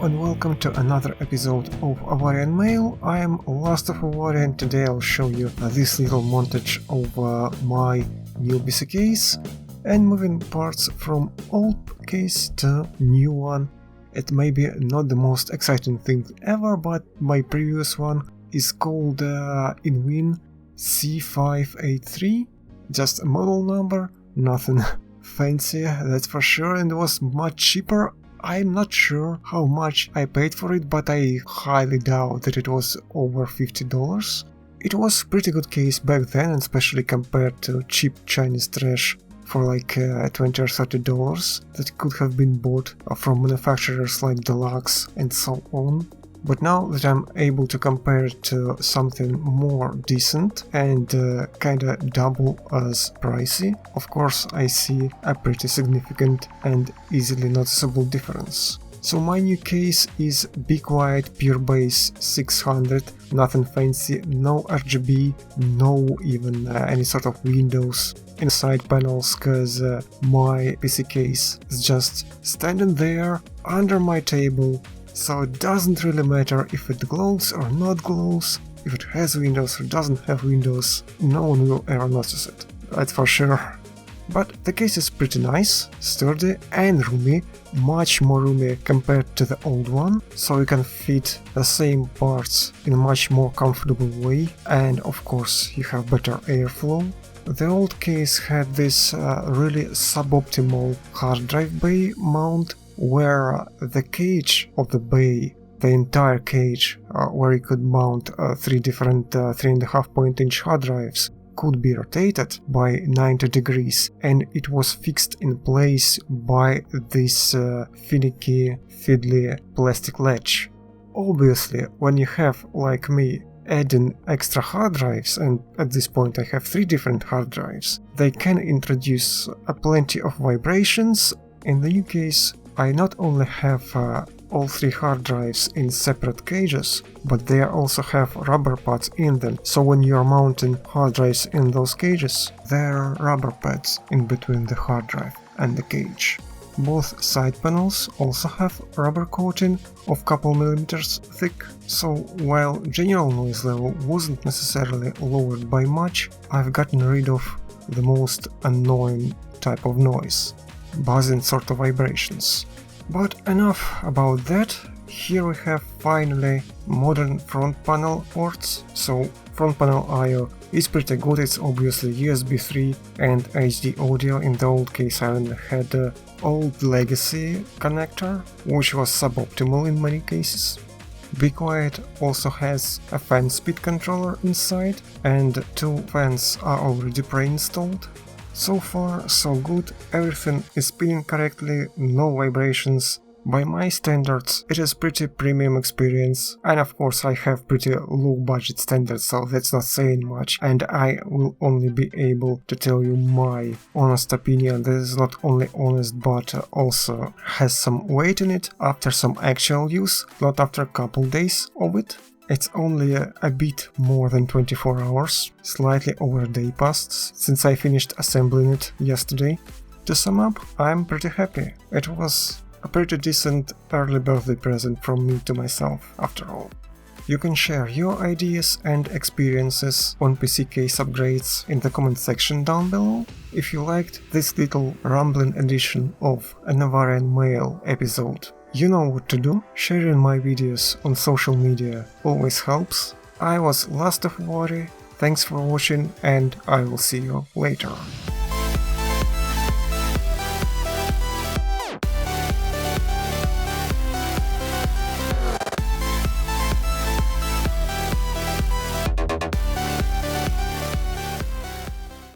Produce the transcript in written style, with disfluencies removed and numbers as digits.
and welcome to another episode of Avarian Mail. I am LastofAvari and today I'll show you this little montage of my new PC case and moving parts from old case to new one. It may be not the most exciting thing ever, but my previous one is called In Win C583, just a model number, nothing fancy, that's for sure, and it was much cheaper. I'm not sure how much I paid for it, but I highly doubt that it was over $50. It was pretty good case back then, especially compared to cheap Chinese trash for like $20 or $30 that could have been bought from manufacturers like Deluxe and so on. But now that I'm able to compare it to something more decent and kinda double as pricey, of course I see a pretty significant and easily noticeable difference. So my new case is Big White Pure Base 600, nothing fancy, no RGB, no even any sort of windows in side panels, cause my PC case is just standing there under my table. So it doesn't really matter if it glows or not glows, if it has windows or doesn't have windows, no one will ever notice it, that's for sure. But the case is pretty nice, sturdy and roomy, much more roomy compared to the old one, so you can fit the same parts in a much more comfortable way, and of course you have better airflow. The old case had this really suboptimal hard drive bay mount, where the cage of the bay, the entire cage, where you could mount three different 3.5-inch hard drives, could be rotated by 90 degrees, and it was fixed in place by this finicky, fiddly plastic latch. Obviously, when you have, like me, adding extra hard drives, and at this point I have 3 different hard drives, they can introduce plenty of vibrations. In the new case, I not only have all 3 hard drives in separate cages, but they also have rubber pads in them, so when you are mounting hard drives in those cages, there are rubber pads in between the hard drive and the cage. Both side panels also have rubber coating of couple millimeters thick, so while general noise level wasn't necessarily lowered by much, I've gotten rid of the most annoying type of noise, buzzing sort of vibrations. But enough about that. Here we have finally modern front panel ports. So front panel I/O is pretty good, it's obviously USB 3 and HD audio. In the old case I only had the old legacy connector, which was suboptimal in many cases. Big White also has a fan speed controller inside, and 2 fans are already pre-installed. So far, so good, everything is spinning correctly, no vibrations. By my standards, it is pretty premium experience, and of course I have pretty low budget standards, so that's not saying much, and I will only be able to tell you my honest opinion. This is not only honest, but also has some weight in it after some actual use, not after a couple days of it. It's only a bit more than 24 hours, slightly over a day passed since I finished assembling it yesterday. To sum up, I'm pretty happy. It was a pretty decent early birthday present from me to myself, after all. You can share your ideas and experiences on PC case upgrades in the comment section down below. If you liked this little rambling edition of an Avarian Mail episode, you know what to do. Sharing my videos on social media always helps. I was LastofAvari, thanks for watching, and I will see you later.